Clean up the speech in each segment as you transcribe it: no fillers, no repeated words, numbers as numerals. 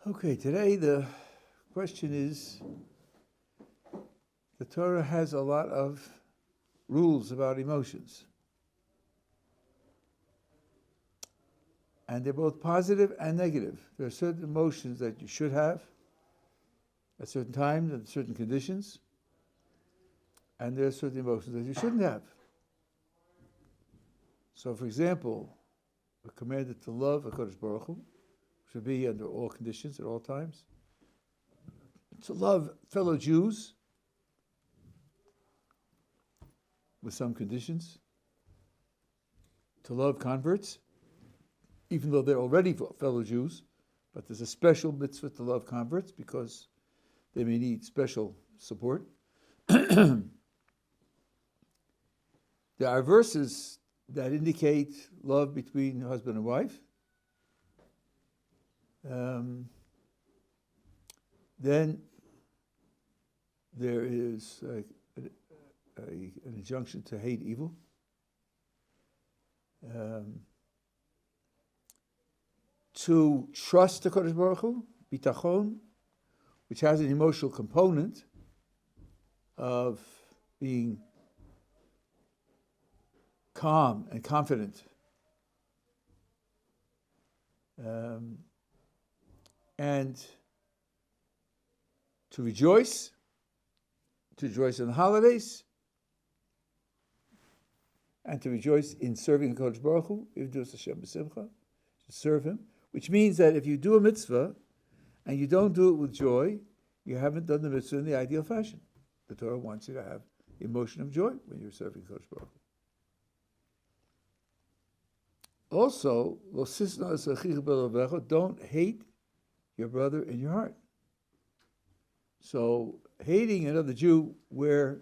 Okay, today the question is, the Torah has a lot of rules about emotions. And they're both positive and negative. There are certain emotions that you should have at certain times and certain conditions. And there are certain emotions that you shouldn't have. So, for example, we're commanded to love HaKadosh Baruch Hu, should be under all conditions at all times. To love fellow Jews with some conditions. To love converts, even though they're already fellow Jews, but there's a special mitzvah to love converts because they may need special support. There are verses that indicate love between husband and wife. Then there is an injunction to hate evil. To trust the Kodesh Baruch Hu, bitachon, which has an emotional component of being calm and confident. And to rejoice in the holidays, and to rejoice in serving the Kodesh Baruch Hu, to serve Him, which means that if you do a mitzvah and you don't do it with joy, you haven't done the mitzvah in the ideal fashion. The Torah wants you to have the emotion of joy when you're serving Kodesh Baruch Hu. Also, don't hate your brother in your heart. So, hating another Jew where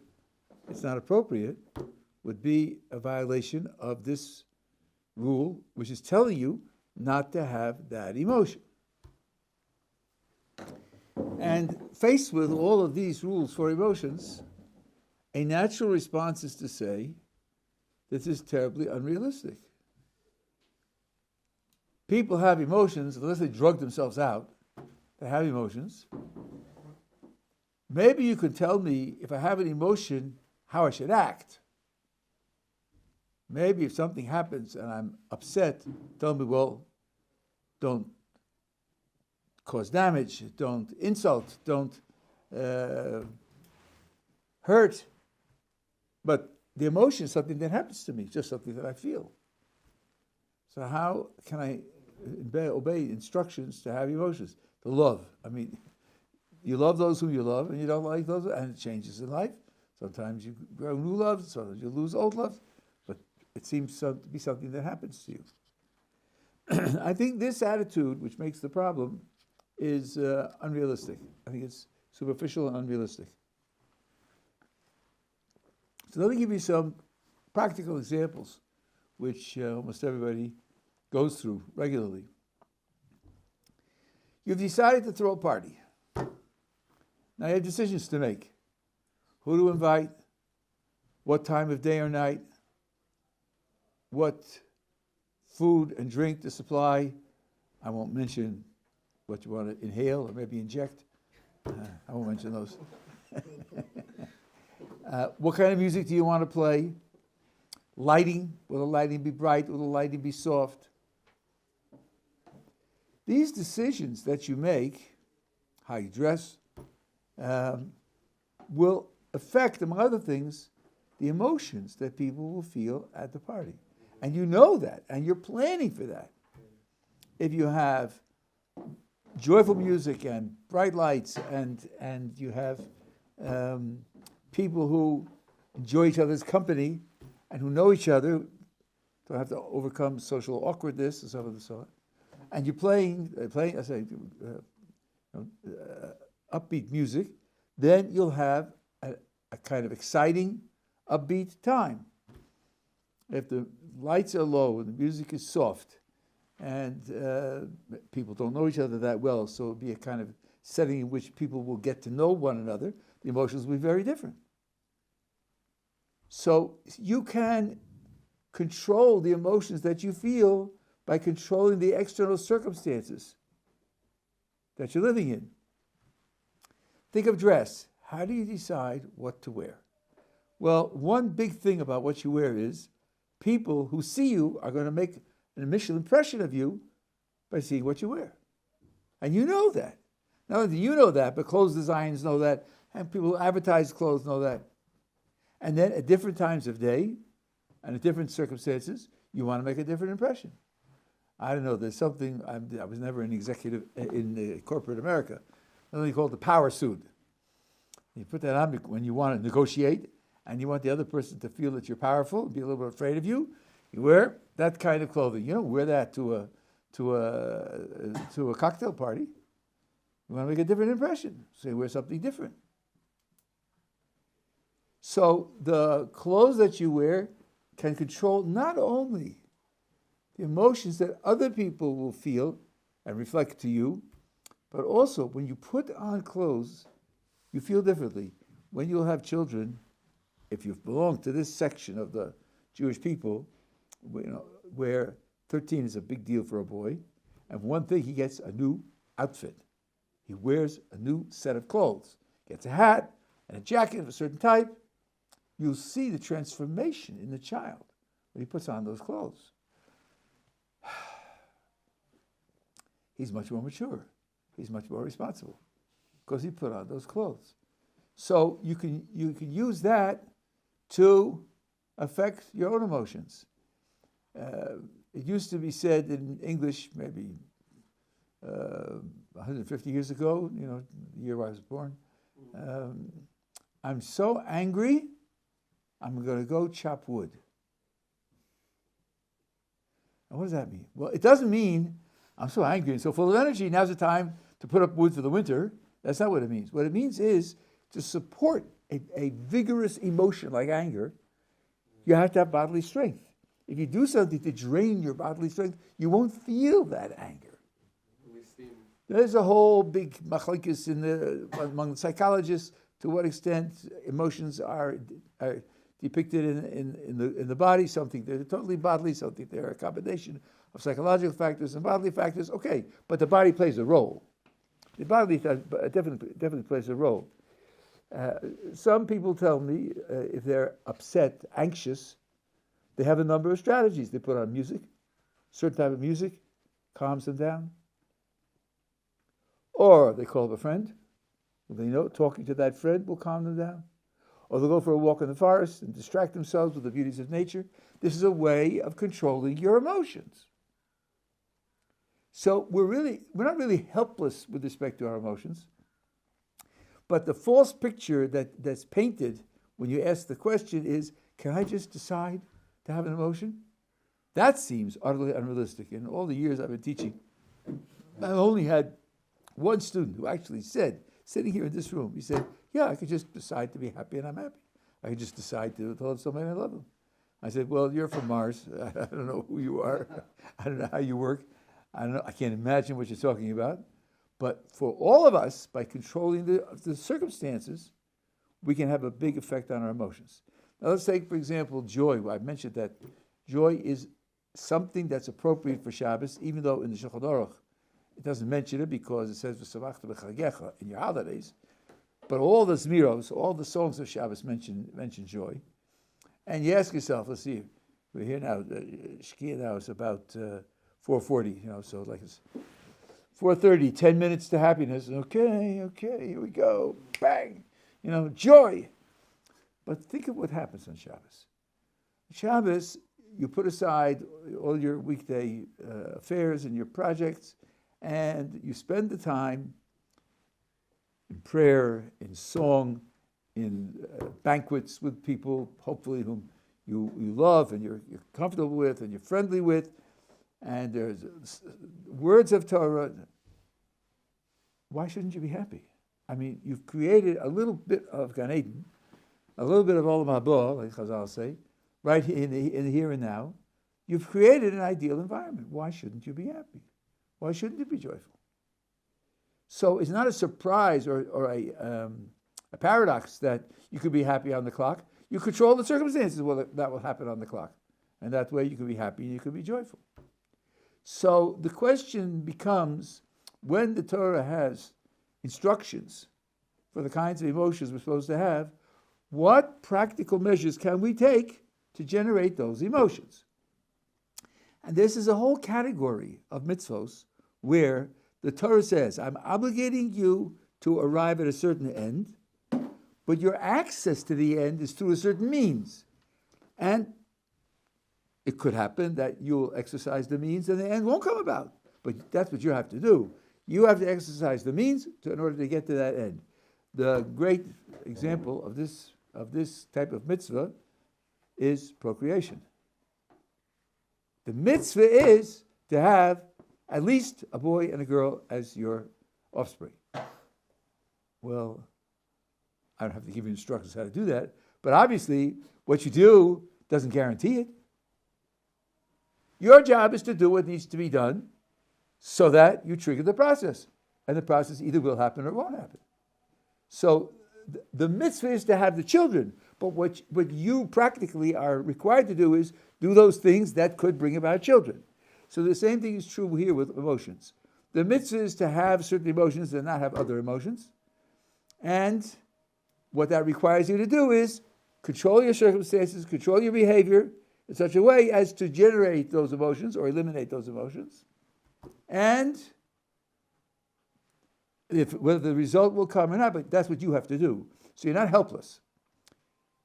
it's not appropriate would be a violation of this rule, which is telling you not to have that emotion. And faced with all of these rules for emotions, a natural response is to say, this is terribly unrealistic. People have emotions, unless they drug themselves out, they have emotions. Maybe you could tell me, if I have an emotion, how I should act. Maybe if something happens and I'm upset, tell me, well, don't cause damage, don't insult, don't hurt. But the emotion is something that happens to me, just something that I feel. So how can I obey instructions to have emotions? To love. I mean, you love those whom you love, and you don't like those, and it changes in life. Sometimes you grow new loves, sometimes you lose old loves, but it seems to be something that happens to you. I think this attitude, which makes the problem, is unrealistic. I think it's superficial and unrealistic. So let me give you some practical examples, which almost everybody goes through regularly. You've decided to throw a party. Now you have decisions to make. Who to invite, what time of day or night, what food and drink to supply. I won't mention what you want to inhale or maybe inject. I won't mention those. What kind of music do you want to play? Lighting. Will the lighting be bright? Will the lighting be soft? These decisions that you make, how you dress, will affect, among other things, the emotions that people will feel at the party. And you know that, and you're planning for that. If you have joyful music and bright lights, and you have people who enjoy each other's company and who know each other, don't have to overcome social awkwardness and so on and so on. And you're playing upbeat music, then you'll have a kind of exciting, upbeat time. If the lights are low and the music is soft, and people don't know each other that well, so it'll be a kind of setting in which people will get to know one another, the emotions will be very different. So you can control the emotions that you feel by controlling the external circumstances. that you're living in. Think of dress. How do you decide what to wear? Well, one big thing about what you wear is people who see you are going to make an initial impression of you by seeing what you wear. And you know that. Not only do you know that, but clothes designers know that, and people who advertise clothes know that. And then at different times of day and at different circumstances, you want to make a different impression. I don't know, there's something, I was never an executive in corporate America, something called the power suit. You put that on when you want to negotiate and you want the other person to feel that you're powerful and be a little bit afraid of you. You wear that kind of clothing. You don't wear that to a cocktail party. You want to make a different impression, so you wear something different. So the clothes that you wear can control not only the emotions that other people will feel and reflect to you, but also when you put on clothes, you feel differently. When you'll have children, if you belong to this section of the Jewish people, where 13 is a big deal for a boy, and one thing, he gets a new outfit. He wears a new set of clothes. Gets a hat and a jacket of a certain type. You'll see the transformation in the child when he puts on those clothes. He's much more mature. He's much more responsible because he put on those clothes. So you can use that to affect your own emotions. It used to be said in English, maybe 150 years ago, the year I was born, I'm so angry, I'm going to go chop wood. And what does that mean? Well, it doesn't mean I'm so angry and so full of energy, now's the time to put up wood for the winter. That's not what it means. What it means is to support a vigorous emotion like anger, you have to have bodily strength. If you do something to drain your bodily strength, you won't feel that anger. There's a whole big machlokes among the psychologists to what extent emotions are depicted in the body. Something they're totally bodily, something they're a combination of psychological factors and bodily factors. Okay, but the body plays a role. The body definitely plays a role. Some people tell me if they're upset, anxious, they have a number of strategies. They put on music, certain type of music, calms them down. Or they call up a friend. They know talking to that friend will calm them down. Or they'll go for a walk in the forest and distract themselves with the beauties of nature. This is a way of controlling your emotions. So we're not really helpless with respect to our emotions. But the false picture that's painted when you ask the question is, can I just decide to have an emotion? That seems utterly unrealistic. In all the years I've been teaching, I've only had one student who actually said, sitting here in this room, he said, yeah, I could just decide to be happy and I'm happy. I could just decide to love somebody and I love them. I said, well, you're from Mars. I don't know who you are. I don't know how you work. I don't know. I can't imagine what you're talking about. But for all of us, by controlling the circumstances, we can have a big effect on our emotions. Now let's take, for example, joy. I mentioned that joy is something that's appropriate for Shabbos, even though in the Shulchan Aruch it doesn't mention it because it says "V'samachta b'chagecha" in your holidays. But all the zmiros, all the songs of Shabbos mention joy. And you ask yourself, let's see, we're here now. Shkia now is about 4:40. So like it's 4:30, 10 minutes to happiness. Okay, here we go. Bang! Joy. But think of what happens on Shabbos. Shabbos, you put aside all your weekday affairs and your projects, and you spend the time in prayer, in song, in banquets with people, hopefully whom you love and you're comfortable with and you're friendly with, and there's words of Torah. Why shouldn't you be happy? I mean, you've created a little bit of Gan Eden, a little bit of Olam Haba, like Chazal say, right in the here and now. You've created an ideal environment. Why shouldn't you be happy? Why shouldn't you be joyful? So it's not a surprise or a paradox that you could be happy on the clock. You control the circumstances that will happen on the clock. And that way you can be happy and you can be joyful. So the question becomes, when the Torah has instructions for the kinds of emotions we're supposed to have, what practical measures can we take to generate those emotions? And this is a whole category of mitzvos where the Torah says, I'm obligating you to arrive at a certain end, but your access to the end is through a certain means. And it could happen that you'll exercise the means and the end won't come about. But that's what you have to do. You have to exercise the means in order to get to that end. The great example of this type of mitzvah is procreation. The mitzvah is to have at least a boy and a girl as your offspring. Well, I don't have to give you instructions how to do that, but obviously what you do doesn't guarantee it. Your job is to do what needs to be done so that you trigger the process. And the process either will happen or won't happen. So the mitzvah is to have the children, but what you practically are required to do is do those things that could bring about children. So the same thing is true here with emotions. The mitzvah is to have certain emotions and not have other emotions. And what that requires you to do is control your circumstances, control your behavior in such a way as to generate those emotions or eliminate those emotions. And whether the result will come or not, but that's what you have to do. So you're not helpless.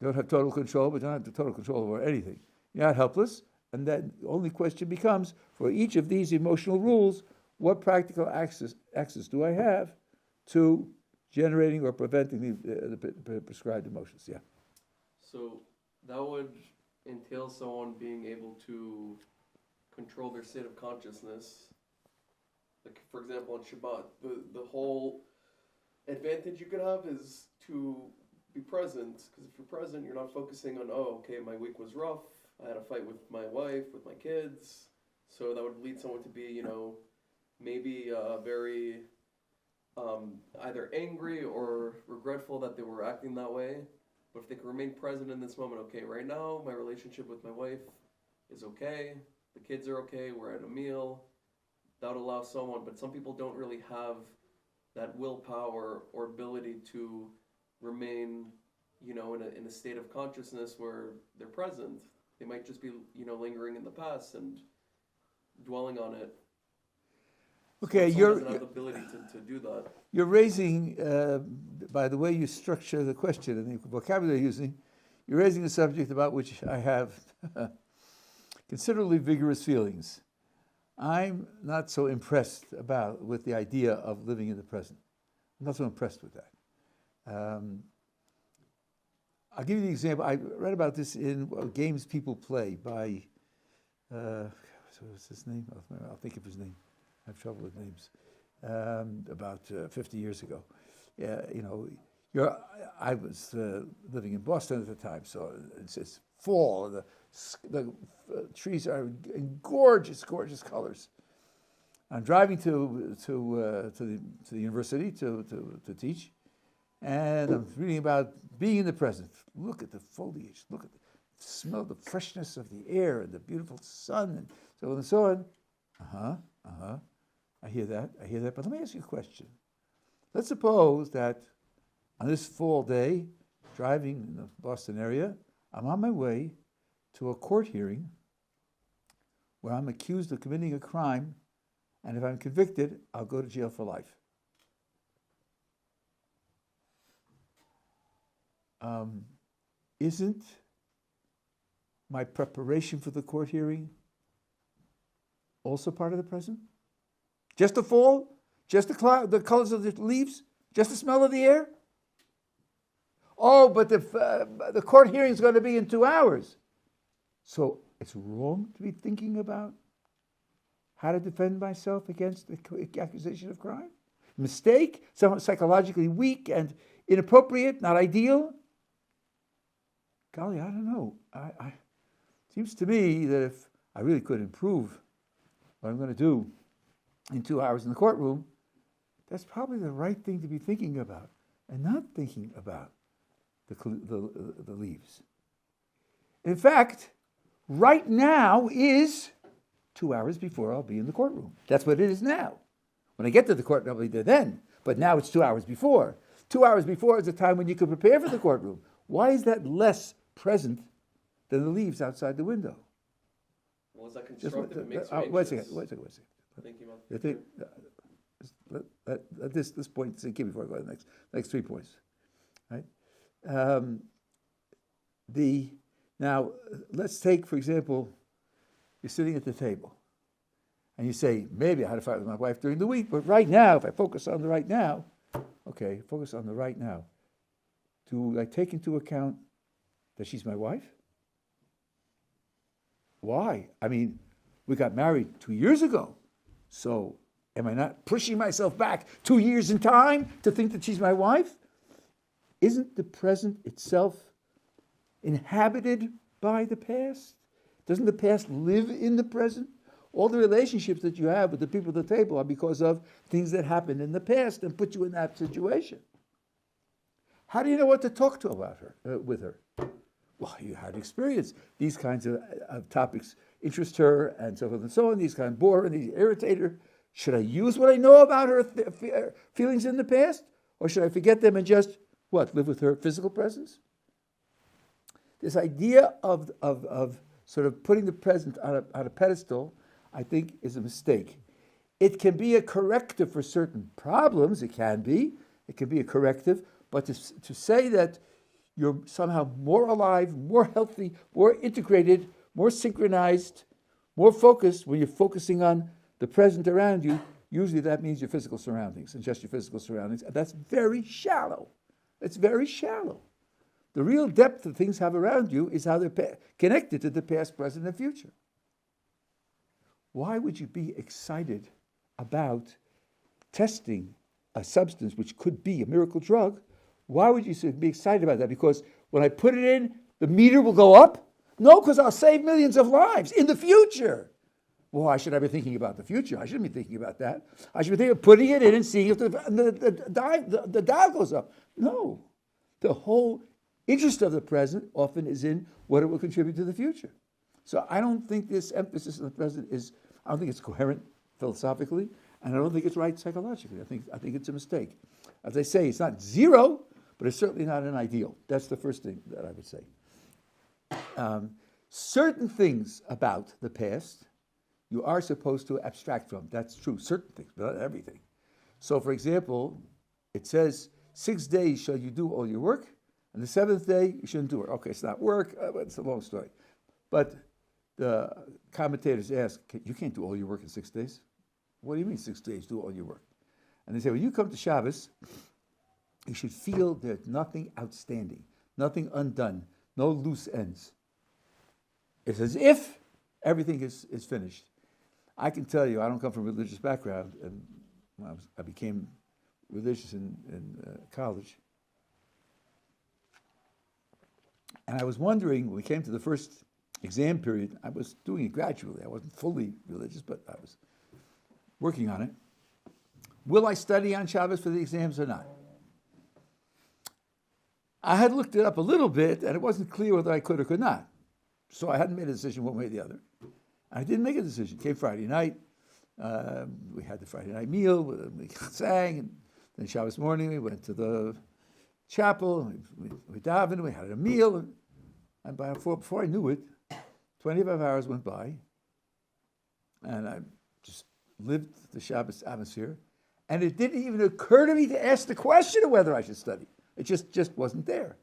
You don't have total control, but you don't have total control over anything. You're not helpless, and the only question becomes, for each of these emotional rules, what practical access do I have to generating or preventing the prescribed emotions? Yeah. So that would entail someone being able to control their state of consciousness. Like, for example, on Shabbat, the whole advantage you could have is to be present. Because if you're present, you're not focusing on, my week was rough. I had a fight with my wife, with my kids. So that would lead someone to be, maybe very either angry or regretful that they were acting that way. But if they can remain present in this moment, okay, right now my relationship with my wife is okay. The kids are okay. We're at a meal. That would allow someone, but some people don't really have that willpower or ability to remain, in a state of consciousness where they're present. They might just be, lingering in the past and dwelling on it. Okay, so you're doesn't have the ability to do that. You're raising, by the way you structure the question and the vocabulary you're using, you're raising a subject about which I have considerably vigorous feelings. I'm not so impressed with the idea of living in the present. I'm not so impressed with that. I'll give you the example. I read about this in Games People Play by, what's his name? I'll think of his name. I have trouble with names. About 50 years ago. Yeah, I was living in Boston at the time, so it's fall. The trees are in gorgeous, gorgeous colors. I'm driving to the university to teach, and I'm reading about being in the present. Look at the foliage. Look at smell the freshness of the air and the beautiful sun, and so on and so on. I hear that. But let me ask you a question. Let's suppose that on this fall day, driving in the Boston area, I'm on my way to a court hearing where I'm accused of committing a crime, and if I'm convicted, I'll go to jail for life. Isn't my preparation for the court hearing also part of the present? Just the fall? Just the colors of the leaves? Just the smell of the air? Oh, but the court hearing is going to be in 2 hours. So it's wrong to be thinking about how to defend myself against the accusation of crime? Mistake? Somewhat psychologically weak and inappropriate, not ideal? Golly, I don't know. It seems to me that if I really could improve what I'm going to do in 2 hours in the courtroom, that's probably the right thing to be thinking about, and not thinking about the leaves. In fact, right now is 2 hours before I'll be in the courtroom. That's what it is now. When I get to the court, I'll be there then. But now it's 2 hours before. 2 hours before is the time when you can prepare for the courtroom. Why is that less present than the leaves outside the window? Well, is that constructive? It makes you wait a anxious. second. Thinking about I think let this point sink in before I go to the next 3 points. Right? Now let's take, for example, you're sitting at the table, and you say, maybe I had a fight with my wife during the week, but right now, if I focus on the right now, focus on the right now. Do I take into account that she's my wife? Why? I mean, we got married 2 years ago. So am I not pushing myself back 2 years in time to think that she's my wife? Isn't the present itself inhabited by the past? Doesn't the past live in the present? All the relationships that you have with the people at the table are because of things that happened in the past and put you in that situation. How do you know what to talk to about her, with her? Well, you had experience. These kinds of topics interest her, and so forth and so on. These kind of bore her, these irritate her. Should I use what I know about her feelings in the past? Or should I forget them and just, live with her physical presence? This idea of sort of putting the present on a pedestal, I think, is a mistake. It can be a corrective for certain problems. It can be a corrective. But to say that you're somehow more alive, more healthy, more integrated, more synchronized, more focused when you're focusing on the present around you, usually that means your physical surroundings and just your physical surroundings. And that's very shallow. It's very shallow. The real depth that things have around you is how they're connected to the past, present, and future. Why would you be excited about testing a substance which could be a miracle drug? Why would you be excited about that? Because when I put it in, the meter will go up? No, because I'll save millions of lives in the future. Why should I be thinking about the future? I shouldn't be thinking about that. I should be thinking of putting it in and seeing if the dial goes up. No. The whole interest of the present often is in what it will contribute to the future. So I don't think this emphasis on the present I don't think it's coherent philosophically, and I don't think it's right psychologically. I think it's a mistake. As I say, it's not zero, but it's certainly not an ideal. That's the first thing that I would say. Certain things about the past you are supposed to abstract from. That's true. Certain things, but not everything. So, for example, it says, 6 days shall you do all your work, and the seventh day you shouldn't do work. Okay, it's not work, but it's a long story. But the commentators ask, you can't do all your work in 6 days? What do you mean 6 days, do all your work? And they say, when you come to Shabbos, you should feel there's nothing outstanding, nothing undone, no loose ends. It's as if everything is finished. I can tell you, I don't come from a religious background, and when I became religious in college. And I was wondering, when we came to the first exam period, I was doing it gradually. I wasn't fully religious, but I was working on it. Will I study on Shabbos for the exams or not? I had looked it up a little bit, and it wasn't clear whether I could or could not. So I hadn't made a decision one way or the other. I didn't make a decision. Came Friday night. We had the Friday night meal. We sang. And then Shabbos morning, we went to the chapel. We davened. We had a meal. And before I knew it, 25 hours went by. And I just lived the Shabbos atmosphere. And it didn't even occur to me to ask the question of whether I should study. It just wasn't there.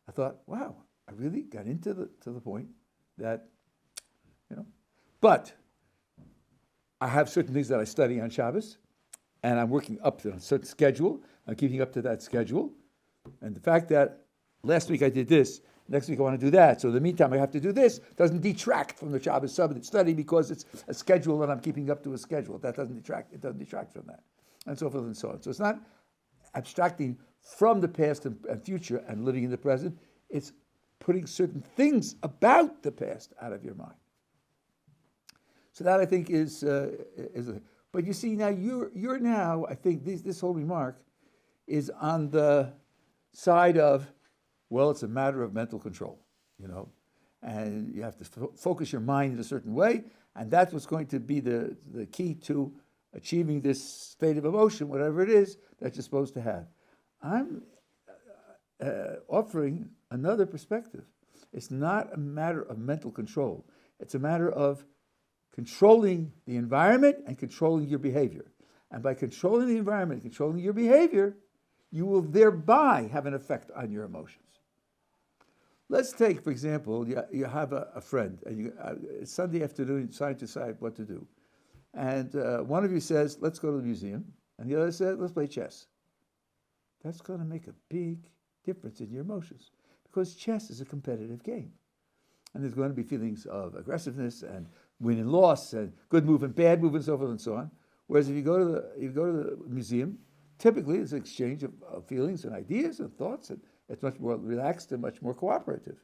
I thought, wow, I really got to the point that, But I have certain things that I study on Shabbos, and I'm working up to a certain schedule. I'm keeping up to that schedule. And the fact that last week I did this, next week I want to do that, so in the meantime I have to do this, doesn't detract from the Shabbos study because it's a schedule and I'm keeping up to a schedule. That doesn't detract. It doesn't detract from that, and so forth and so on. So it's not abstracting from the past and future and living in the present. It's putting certain things about the past out of your mind. So that I think is but you see now you're now, I think this whole remark is on the side of, well, it's a matter of mental control, and you have to focus your mind in a certain way, and that's what's going to be the key to achieving this state of emotion, whatever it is that you're supposed to have. I'm offering another perspective. It's not a matter of mental control. It's a matter of controlling the environment and controlling your behavior. And by controlling the environment and controlling your behavior, you will thereby have an effect on your emotions. Let's take, for example, you have a friend, and it's Sunday afternoon, you decide to decide what to do. And one of you says, let's go to the museum, and the other says, let's play chess. That's going to make a big difference in your emotions, because chess is a competitive game. And there's going to be feelings of aggressiveness and win and loss and good move and bad move and so forth and so on. Whereas if you go to the museum, typically it's an exchange of feelings and ideas and thoughts, and it's much more relaxed and much more cooperative.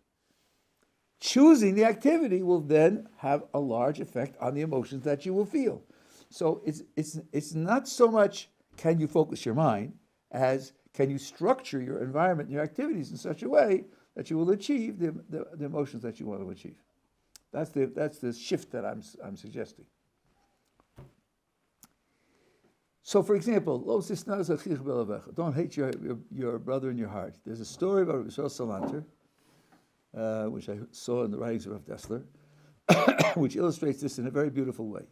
Choosing the activity will then have a large effect on the emotions that you will feel. So it's not so much can you focus your mind as can you structure your environment and your activities in such a way that you will achieve the emotions that you want to achieve. That's the shift that I'm suggesting. So, for example, don't hate your brother in your heart. There's a story about Rabbi Salanter, which I saw in the writings of Rav Dessler, which illustrates this in a very beautiful way.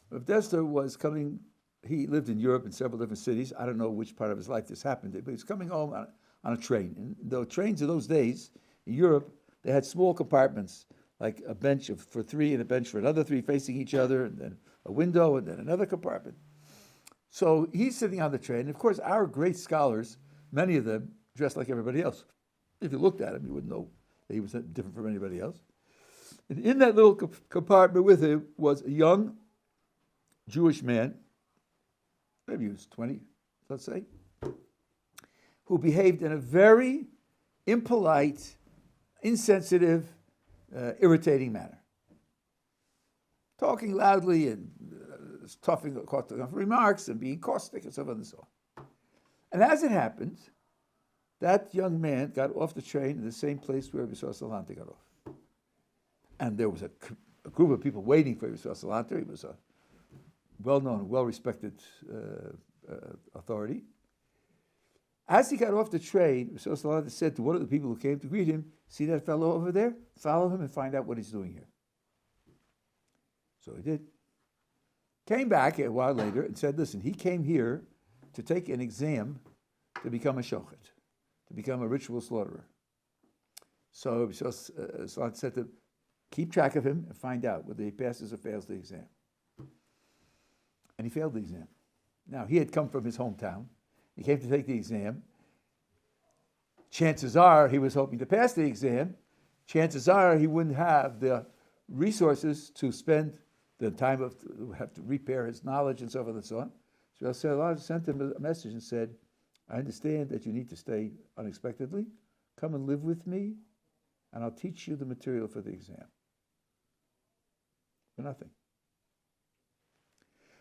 Rav Dessler was coming, he lived in Europe in several different cities. I don't know which part of his life this happened, but he was coming home on a train. And the trains of those days in Europe, they had small compartments, like a bench for three and a bench for another three facing each other, and then a window, and then another compartment. So he's sitting on the train. And of course, our great scholars, many of them dressed like everybody else. If you looked at him, you wouldn't know that he was different from anybody else. And in that little compartment with him was a young Jewish man, maybe he was 20, let's say, who behaved in a very impolite, insensitive, irritating manner. Talking loudly and toughing off remarks and being caustic and so on and so on. And as it happened, that young man got off the train in the same place where Rabbi Salanter got off. And there was a group of people waiting for Rabbi Salanter. He was a well-known, well-respected authority. As he got off the train, Rabbi Salanter said to one of the people who came to greet him, "See that fellow over there? Follow him and find out what he's doing here." So he did. Came back a while later and said, listen, he came here to take an exam to become a shochet, to become a ritual slaughterer. So Salanter said to keep track of him and find out whether he passes or fails the exam. And he failed the exam. Now, he had come from his hometown. He came to take the exam. Chances are he was hoping to pass the exam. Chances are he wouldn't have the resources to spend the time to have to repair his knowledge and so forth and so on. So Salanter sent him a message and said, I understand that you need to stay unexpectedly. Come and live with me, and I'll teach you the material for the exam. For nothing.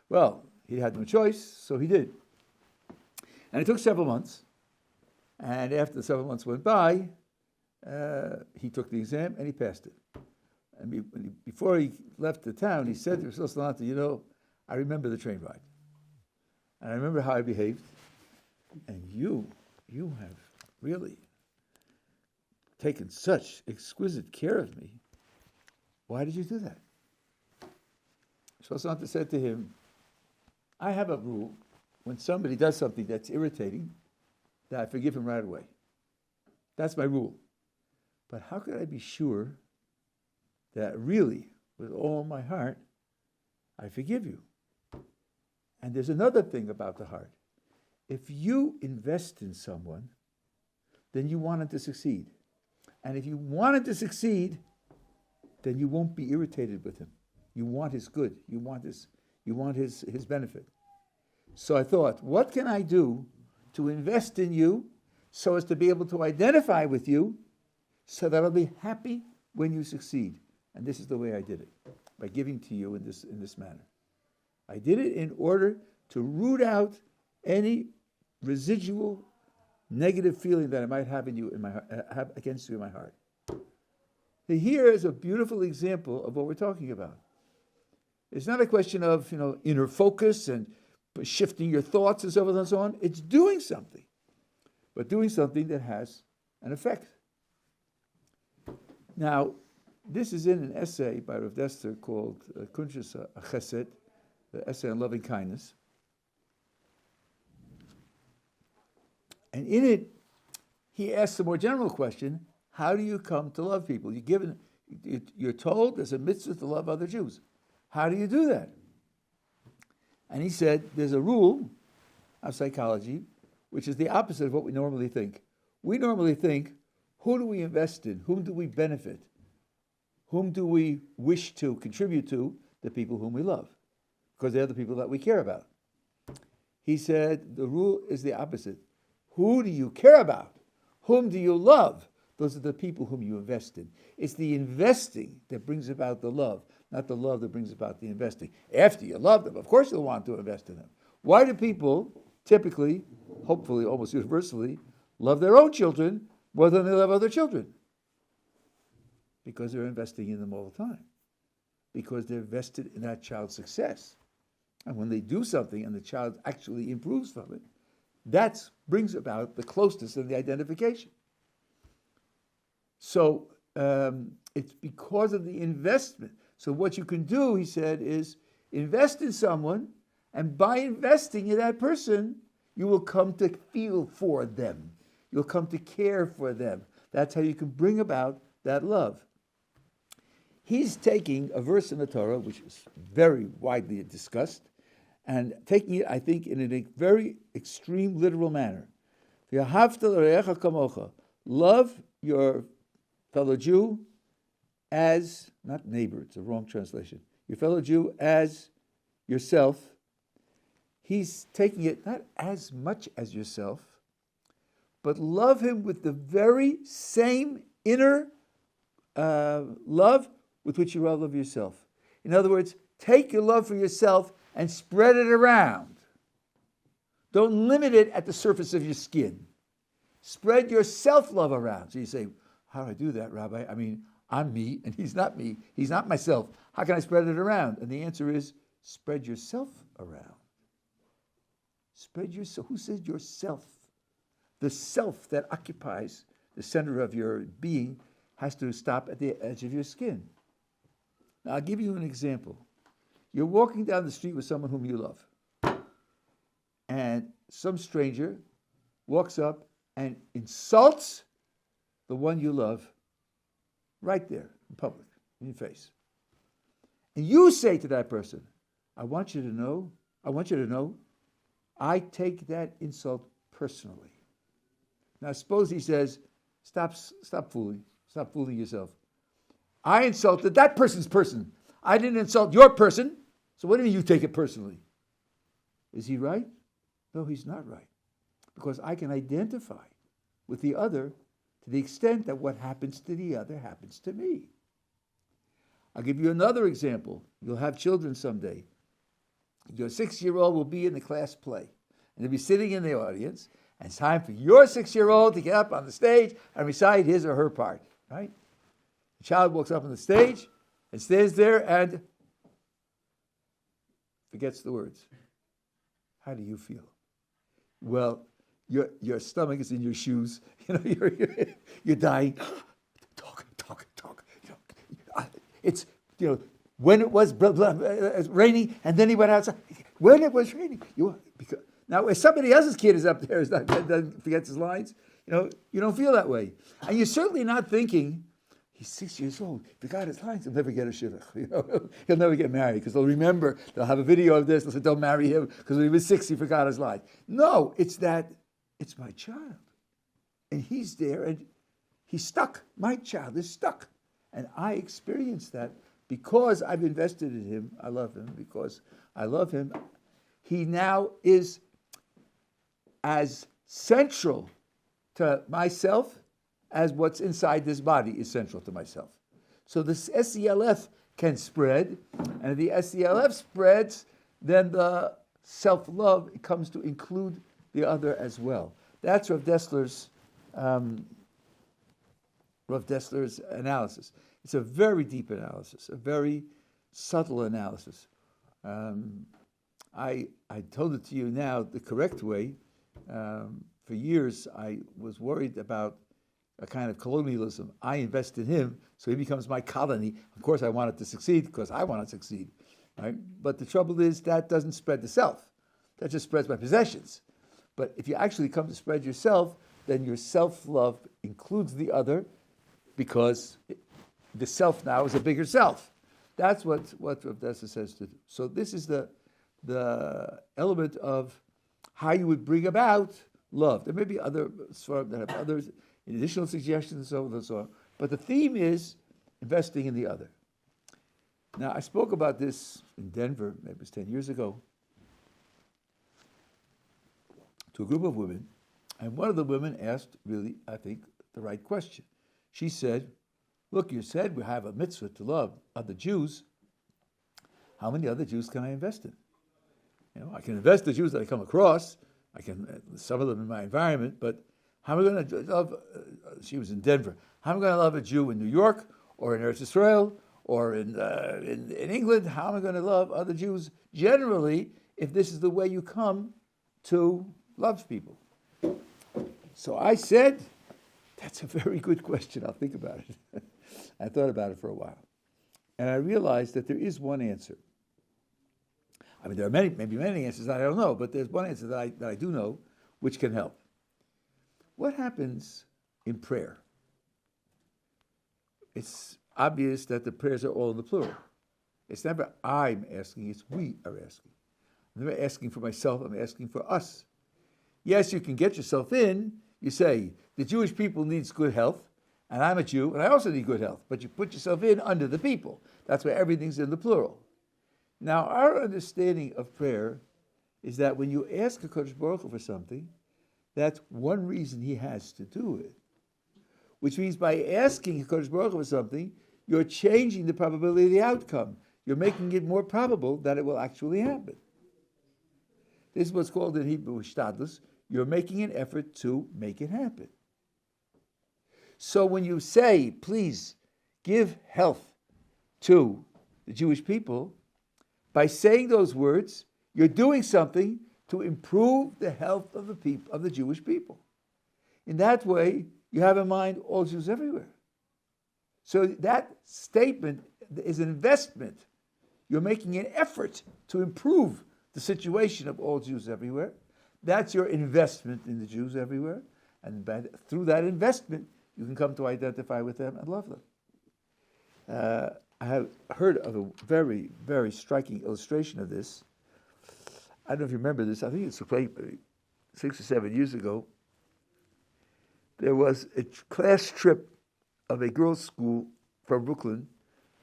Well, he had no choice, so he did. And it took several months. And after the several months went by, he took the exam and he passed it. And before he left the town, he said to Rabbi Salanter, I remember the train ride. And I remember how I behaved. And you have really taken such exquisite care of me. Why did you do that? Rabbi Salanter said to him, I have a rule. When somebody does something that's irritating, that I forgive him right away. That's my rule. But how could I be sure that really, with all my heart, I forgive you? And there's another thing about the heart. If you invest in someone, then you want him to succeed. And if you want him to succeed, then you won't be irritated with him. You want his good. You want his benefit. So I thought, what can I do to invest in you so as to be able to identify with you so that I'll be happy when you succeed? And this is the way I did it, by giving to you in this manner. I did it in order to root out any residual negative feeling that I might have have against you in my heart. Here is a beautiful example of what we're talking about. It's not a question of, inner focus and shifting your thoughts and so forth and so on. It's doing something, but doing something that has an effect. Now, this is in an essay by Rav Dessler called Kunshas HaChesed, the essay on loving kindness. And in it, he asks a more general question: how do you come to love people? You're told there's a mitzvah to love other Jews. How do you do that? And he said there's a rule of psychology which is the opposite of what we normally think. We normally think, who do we invest in? Whom do we benefit? Whom do we wish to contribute to? The people whom we love, because they're the people that we care about. He said the rule is the opposite. Who do you care about? Whom do you love? Those are the people whom you invest in. It's the investing that brings about the love, not the love that brings about the investing. After you love them, of course you'll want to invest in them. Why do people typically, hopefully almost universally, love their own children more than they love other children? Because they're investing in them all the time. Because they're vested in that child's success. And when they do something and the child actually improves from it, that brings about the closeness and the identification. So it's because of the investment. So what you can do, he said, is invest in someone, and by investing in that person, you will come to feel for them. You'll come to care for them. That's how you can bring about that love. He's taking a verse in the Torah, which is very widely discussed, and taking it, I think, in a very extreme, literal manner. Love your fellow Jew as, not neighbor, it's a wrong translation, your fellow Jew as yourself. He's taking it not as much as yourself, but love him with the very same inner love with which you love yourself. In other words, take your love for yourself and spread it around. Don't limit it at the surface of your skin. Spread your self-love around. So you say, how do I do that, Rabbi? I mean, I'm me, and he's not me. He's not myself. How can I spread it around? And the answer is, spread yourself around. Spread yourself. Who says yourself? The self that occupies the center of your being has to stop at the edge of your skin. Now, I'll give you an example. You're walking down the street with someone whom you love, and some stranger walks up and insults the one you love right there in public, in your face. And you say to that person, I want you to know, I take that insult personally. Now suppose he says, stop fooling yourself. I insulted that person's person. I didn't insult your person. So what do you mean you take it personally? Is he right? No, he's not right. Because I can identify with the other to the extent that what happens to the other happens to me. I'll give you another example. You'll have children someday. Your 6-year-old will be in the class play, and they'll be sitting in the audience, and it's time for your 6-year-old to get up on the stage and recite his or her part, right? The child walks up on the stage and stands there and forgets the words. How do you feel? Well, your stomach is in your shoes. You're dying. Talk. It's when it was raining, and then he went outside. When it was raining, now if somebody else's kid is up there that forgets his lines, you don't feel that way, and you're certainly not thinking, he's 6 years old, forgot his lines, he'll never get a shidduch. He'll never get married, because they'll remember, they'll have a video of this, they'll say, don't marry him, because when he was 6, he forgot his lines. No, it's my child. And he's there, and he's stuck. My child is stuck. And I experienced that because I've invested in him. I love him. Because I love him, he now is as central to myself as what's inside this body is central to myself. So this SELF can spread, and if the SELF spreads, then the self-love comes to include the other as well. That's Rav Dessler's analysis. It's a very deep analysis, a very subtle analysis. I told it to you now the correct way. For years, I was worried about a kind of colonialism. I invest in him, so he becomes my colony. Of course, I want it to succeed because I want it to succeed. Right? But the trouble is that doesn't spread the self. That just spreads my possessions. But if you actually come to spread yourself, then your self-love includes the other, because the self now is a bigger self. That's what Rav Dessa says to do. So this is the element of how you would bring about love. There may be other svarim that have others, additional suggestions and so on and so on. But the theme is investing in the other. Now, I spoke about this in Denver, maybe it was 10 years ago, to a group of women, and one of the women asked, really, I think, the right question. She said, look, you said we have a mitzvah to love other Jews. How many other Jews can I invest in? I can invest the Jews that I come across. I can, some of them in my environment, but how am I going to love, she was in Denver, how am I going to love a Jew in New York, or in Eretz Israel, or in England? How am I going to love other Jews generally if this is the way you come to love people? So I said, that's a very good question. I'll think about it. I thought about it for a while. And I realized that there is one answer. I mean, there are maybe many answers that I don't know, but there's one answer that I do know, which can help. What happens in prayer? It's obvious that the prayers are all in the plural. It's never I'm asking, it's we are asking. I'm never asking for myself, I'm asking for us. Yes, you can get yourself in. You say, the Jewish people needs good health, and I'm a Jew, and I also need good health. But you put yourself in under the people. That's why everything's in the plural. Now, our understanding of prayer is that when you ask HaKadosh Baruch Hu for something, that's one reason he has to do it. Which means by asking HaKadosh Baruch Hu for something, you're changing the probability of the outcome. You're making it more probable that it will actually happen. This is what's called in Hebrew shtadlus. You're making an effort to make it happen. So when you say, please give health to the Jewish people, by saying those words, you're doing something to improve the health of the Jewish people. In that way, you have in mind all Jews everywhere. So that statement is an investment. You're making an effort to improve the situation of all Jews everywhere. That's your investment in the Jews everywhere. And through that investment, you can come to identify with them and love them. I have heard of a very, very striking illustration of this. I don't know if you remember this. I think it's like 6 or 7 years ago. There was a class trip of a girls' school from Brooklyn.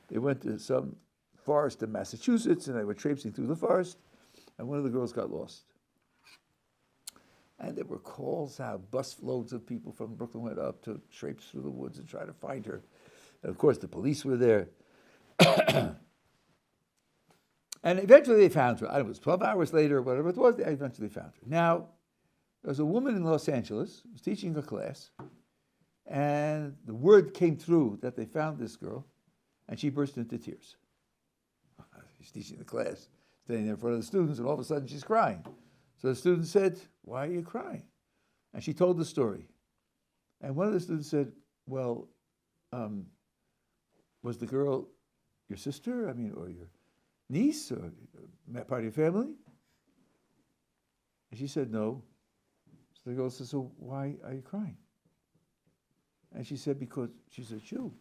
They went to some forest in Massachusetts, and they were traipsing through the forest, and one of the girls got lost. And there were calls out, busloads of people from Brooklyn went up to traipse through the woods and try to find her. And of course, the police were there. And eventually they found her. I don't know, it was 12 hours later or whatever it was, they eventually found her. Now, there was a woman in Los Angeles who was teaching a class, and the word came through that they found this girl, and she burst into tears. She's teaching the class, standing there in front of the students, and all of a sudden she's crying. So the student said, why are you crying? And she told the story. And one of the students said, well, was the girl your sister? Or your niece, or part of your family? And she said, no. So the girl said, so why are you crying? And she said, because she's a Jew.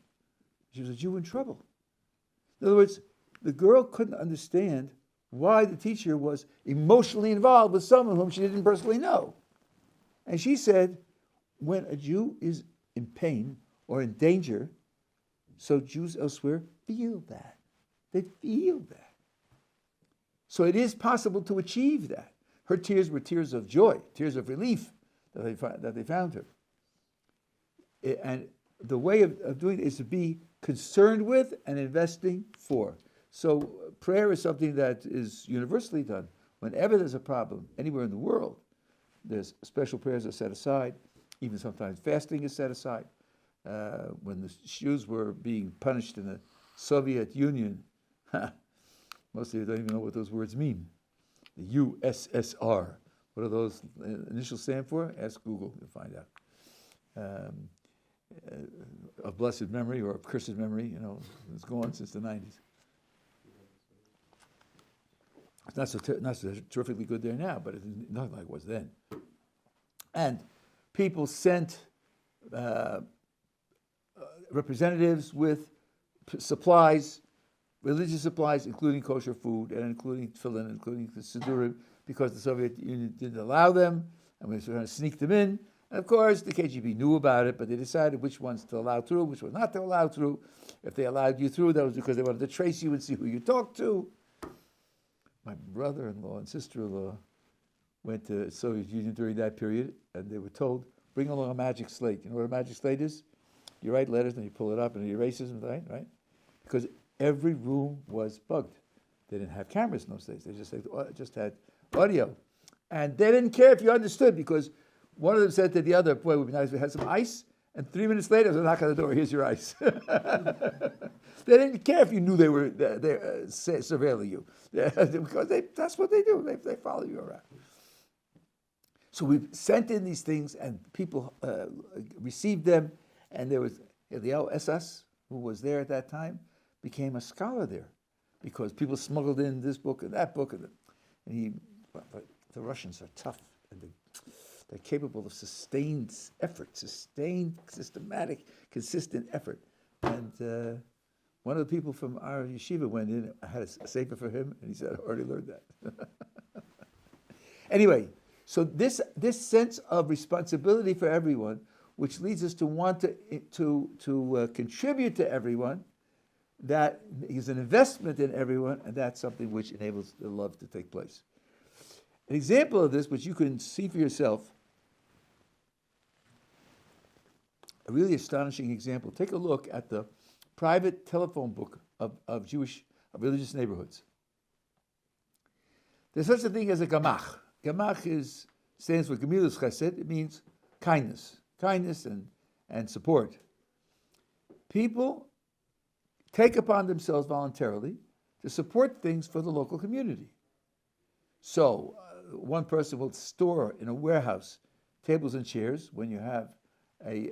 She was a Jew in trouble. In other words, the girl couldn't understand why the teacher was emotionally involved with someone whom she didn't personally know. And she said, when a Jew is in pain or in danger, so Jews elsewhere feel that. They feel that. So it is possible to achieve that. Her tears were tears of joy, tears of relief that they found her. And the way of doing it is to be concerned with and investing for. So prayer is something that is universally done. Whenever there's a problem, anywhere in the world, there's special prayers are set aside. Even sometimes fasting is set aside. When the Jews were being punished in the Soviet Union, Most of you don't even know what those words mean. The USSR. What do those initials stand for? Ask Google, you'll find out. Of blessed memory or of cursed memory, it's gone since the 90s. It's not so terrifically good there now, but it's nothing like it was then. And people sent representatives with supplies, religious supplies, including kosher food, and including tefillin, including the sidurim, because the Soviet Union didn't allow them, and we were trying to sneak them in. And of course, the KGB knew about it, but they decided which ones to allow through, which ones not to allow through. If they allowed you through, that was because they wanted to trace you and see who you talked to. My brother-in-law and sister-in-law went to the Soviet Union during that period, and they were told, bring along a magic slate. You know what a magic slate is? You write letters, and you pull it up, and it erases them, right? Because every room was bugged. They didn't have cameras in those days. They just had audio. And they didn't care if you understood, because one of them said to the other, boy, it would be nice if we had some ice. And 3 minutes later, there was a knock on the door, here's your ice. They didn't care if you knew they were surveilling you. Because that's what they do. They follow you around. So we sent in these things, and people received them. And there was the SS, who was there at that time, became a scholar there. Because people smuggled in this book and that book. The Russians are tough. And they're capable of sustained effort, systematic, consistent effort. And one of the people from our yeshiva went in, I had a sefer for him, and he said, I already learned that. Anyway, so this sense of responsibility for everyone, which leads us to want to contribute to everyone, that is an investment in everyone, and that's something which enables the love to take place. An example of this, which you can see for yourself, a really astonishing example. Take a look at the private telephone book of religious neighborhoods. There's such a thing as a gamach. Gamach stands for Gemilus Chesed. It means kindness and support. People take upon themselves voluntarily to support things for the local community. So one person will store in a warehouse tables and chairs when you have a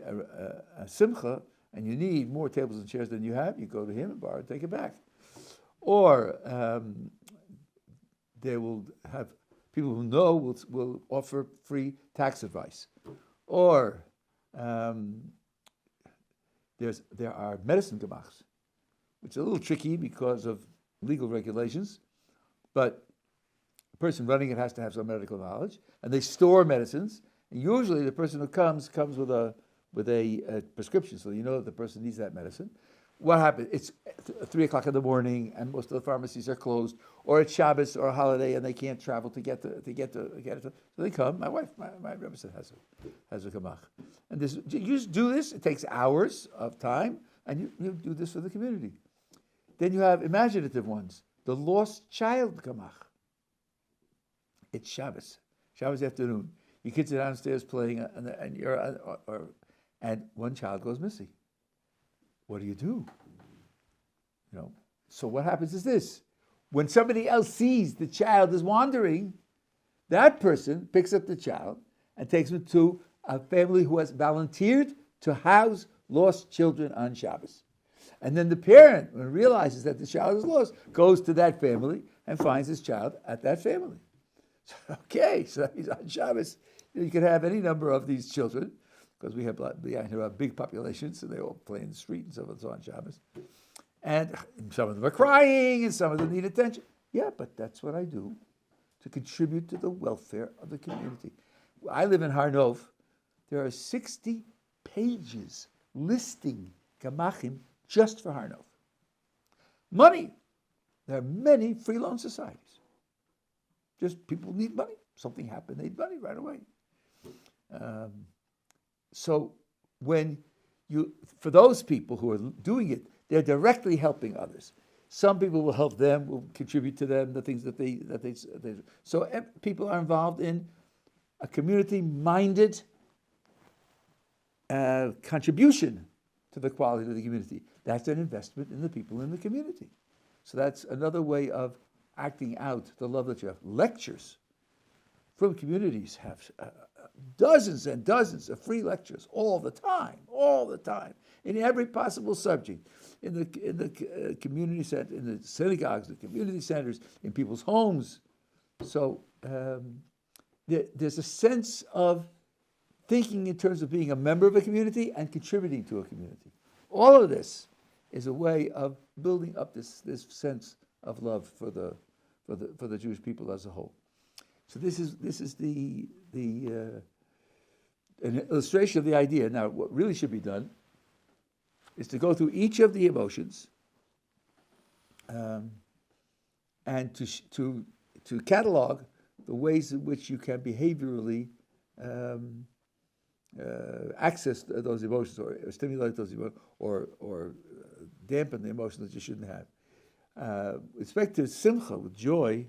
simcha and you need more tables and chairs than you have, you go to him and borrow and take it back. Or they will have people who know will offer free tax advice. Or there are medicine gemachs, which is a little tricky because of legal regulations, but the person running it has to have some medical knowledge, and they store medicines. And usually, the person who comes with a prescription, so you know that the person needs that medicine. What happens? It's 3 o'clock in the morning, and most of the pharmacies are closed, or it's Shabbos or a holiday, and they can't travel to get it. So they come. My wife, my Rabbi has a gamach, and you just do this. It takes hours of time, and you do this for the community. Then you have imaginative ones. The lost child gamach. It's Shabbos afternoon. Your kids are downstairs playing, and one child goes missing. What do you do? So what happens is this: when somebody else sees the child is wandering, that person picks up the child and takes him to a family who has volunteered to house lost children on Shabbos. And then the parent, when he realizes that the child is lost, goes to that family and finds his child at that family. Okay, so that means on Shabbos, you can have any number of these children, because we have big populations, so they all play in the street and so on Shabbos. And some of them are crying, and some of them need attention. Yeah, but that's what I do to contribute to the welfare of the community. I live in Har Nov. There are 60 pages listing gamachim just for Har Nov. Money. There are many free loan societies. Just people need money. Something happened, they need money right away. So for those people who are doing it, they're directly helping others. Some people will help them, will contribute to them, the things that they. So people are involved in a community-minded contribution to the quality of the community. That's an investment in the people in the community. So that's another way of acting out the love that you have. Lectures from communities have dozens and dozens of free lectures all the time, in every possible subject, in the community center, in the synagogues, the community centers, in people's homes. So there's a sense of thinking in terms of being a member of a community and contributing to a community. All of this is a way of building up this sense of love for the Jewish people as a whole. So this is an illustration of the idea. Now, what really should be done is to go through each of the emotions and to catalog the ways in which you can behaviorally access those emotions or stimulate those emotions or dampen the emotions that you shouldn't have. With respect to simcha, with joy,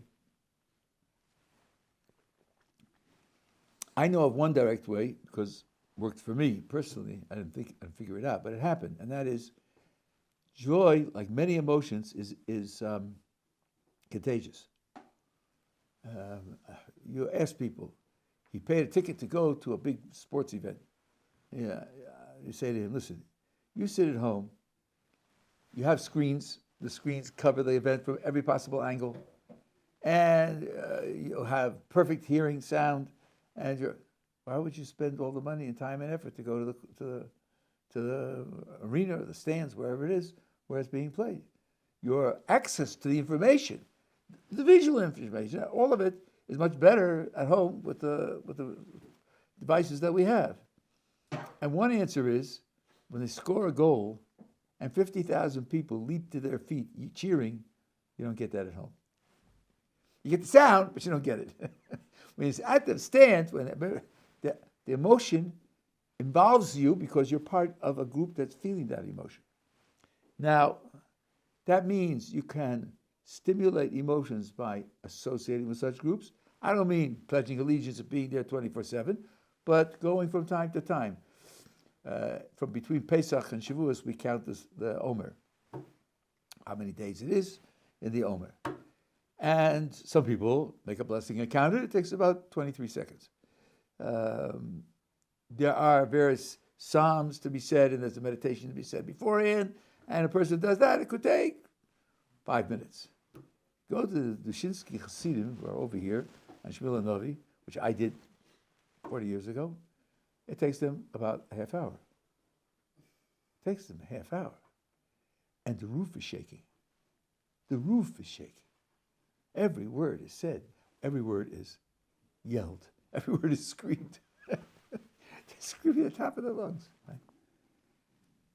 I know of one direct way, because it worked for me personally. I didn't figure it out, but it happened, and that is joy, like many emotions, is contagious. You ask people, he paid a ticket to go to a big sports event. Yeah, you say to him, listen, you sit at home, you have screens, the screens cover the event from every possible angle, and you'll have perfect hearing, sound, and why would you spend all the money and time and effort to go to the arena or the stands, wherever it is, where it's being played? Your access to the information, the visual information, all of it is much better at home with the devices that we have. And one answer is, when they score a goal and 50,000 people leap to their feet cheering, you don't get that at home. You get the sound, but you don't get it. When it's at the stands, when the emotion involves you because you're part of a group that's feeling that emotion. Now, that means you can stimulate emotions by associating with such groups. I don't mean pledging allegiance and being there 24/7, but going from time to time. From between Pesach and Shavuos, we count the Omer, how many days it is in the Omer. And some people make a blessing and count it. It takes about 23 seconds. There are various psalms to be said, and there's a meditation to be said beforehand, and a person does that, it could take 5 minutes. Go to the Dushinsky Hasidim, who are over here, on Shmila Novi, which I did 40 years ago. It takes them about a half hour. It takes them a half hour. And the roof is shaking. The roof is shaking. Every word is said. Every word is yelled. Every word is screamed. They're screaming at the top of their lungs. Right?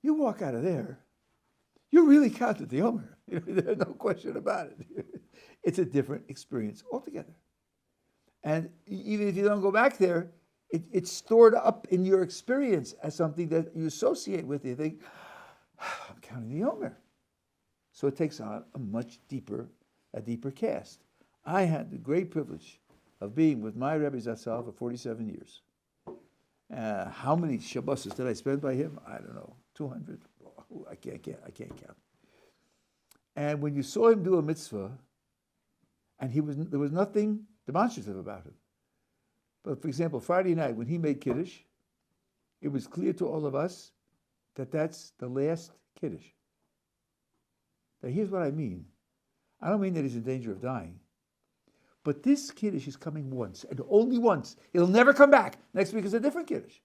You walk out of there, you really counted the Omer. There's no question about it. It's a different experience altogether. And even if you don't go back there, it's stored up in your experience as something that you associate with. You think, I'm counting the Omer. So it takes on a deeper cast. I had the great privilege of being with my Rabbi Zatzal for 47 years. How many Shabbos did I spend by him? I don't know, 200. I can't count. And when you saw him do a mitzvah, and there was nothing demonstrative about him. But for example, Friday night when he made Kiddush, it was clear to all of us that that's the last Kiddush. Now here's what I mean. I don't mean that he's in danger of dying. But this Kiddush is coming once, and only once. It'll never come back. Next week is a different Kiddush.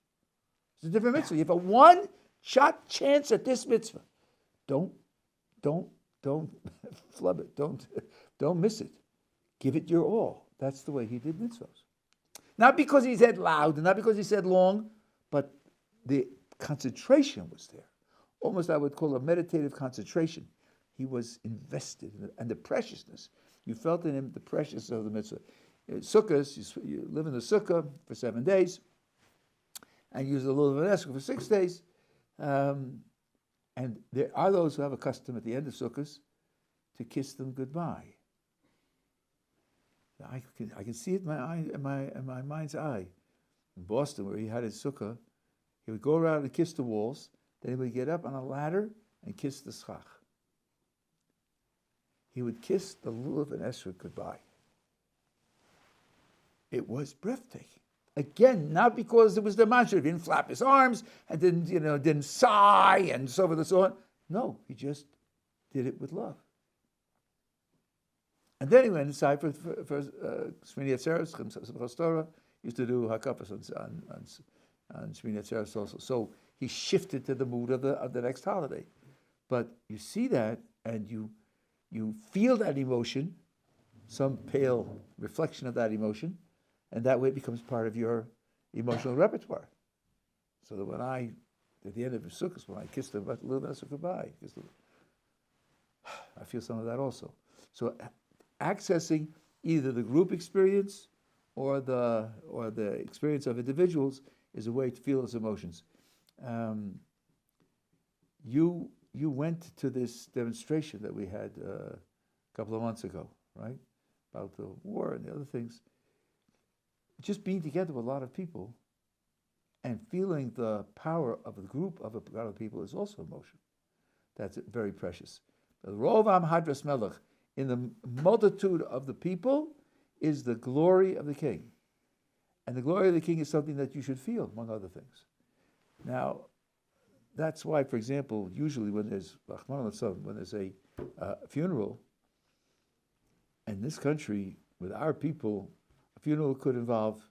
It's a different mitzvah. You have a one-shot chance at this mitzvah. Don't flub it. Don't miss it. Give it your all. That's the way he did mitzvahs. Not because he said loud, and not because he said long, but the concentration was there. Almost I would call a meditative concentration. He was invested in it, and the preciousness. You felt in him the preciousness of the mitzvah. Sukkahs, you live in the sukkah for 7 days, and use a little of an esrog for 6 days. And there are those who have a custom at the end of sukkahs to kiss them goodbye. I can see it in my mind's eye. In Boston, where he had his sukkah, he would go around and kiss the walls. Then he would get up on a ladder and kiss the schach. he would kiss the lulav and esrog goodbye. It was breathtaking. Again, not because it was demonstrative. He didn't flap his arms and didn't sigh and so forth and so on. No, he just did it with love. And then he went inside for Shmini Atzeres, Simchas Torah. He used to do hakafas on Shmini Atzeres also. So he shifted to the mood of the next holiday. But you see that, and you feel that emotion, some pale reflection of that emotion, and that way it becomes part of your emotional repertoire. So that when at the end of Sukkot, when I kiss the little Esrog goodbye, I feel some of that also. So accessing either the group experience or the experience of individuals is a way to feel those emotions. You went to this demonstration that we had a couple of months ago, right? About the war and the other things. Just being together with a lot of people and feeling the power of a group of a lot of people is also emotion. That's very precious. The Rov Am Hadras Melech, in the multitude of the people, is the glory of the king. And the glory of the king is something that you should feel, among other things. Now, that's why, for example, usually when there's a funeral, in this country, with our people, a funeral could involve,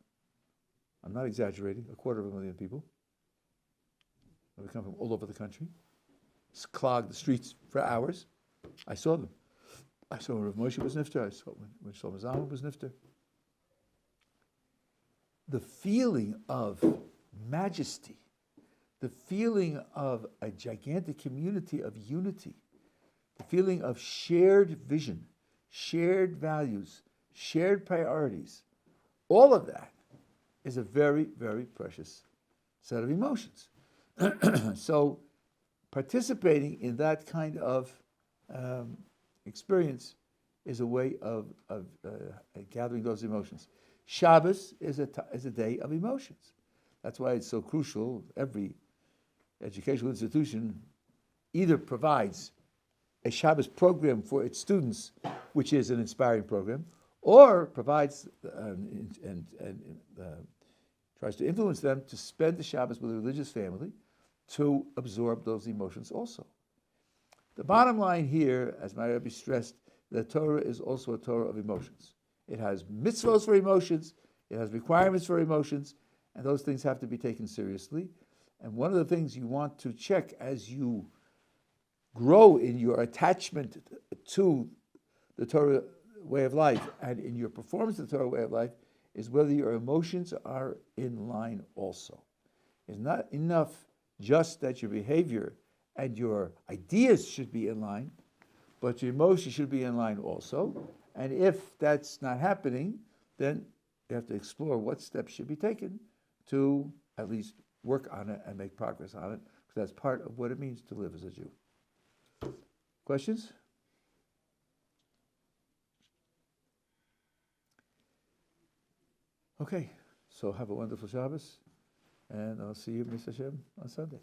I'm not exaggerating, 250,000 people. They come from all over the country, clog the streets for hours. I saw them. I saw when Rav Moshe was nifter. I saw when Shlomo Zalman was nifter. The feeling of majesty, the feeling of a gigantic community of unity, the feeling of shared vision, shared values, shared priorities, all of that is a very, very precious set of emotions. So participating in that kind of experience is a way of gathering those emotions. Shabbos is a day of emotions. That's why it's so crucial. Every educational institution either provides a Shabbos program for its students, which is an inspiring program, or provides and tries to influence them to spend the Shabbos with a religious family to absorb those emotions also. The bottom line here, as my Rabbi stressed, the Torah is also a Torah of emotions. It has mitzvos for emotions, it has requirements for emotions, and those things have to be taken seriously. And one of the things you want to check as you grow in your attachment to the Torah way of life and in your performance of the Torah way of life is whether your emotions are in line also. It's not enough just that your behavior and your ideas should be in line, but your emotions should be in line also. And if that's not happening, then you have to explore what steps should be taken to at least work on it and make progress on it, because that's part of what it means to live as a Jew. Questions? Okay, so have a wonderful Shabbos, and I'll see you, Mr. Hashem, on Sunday.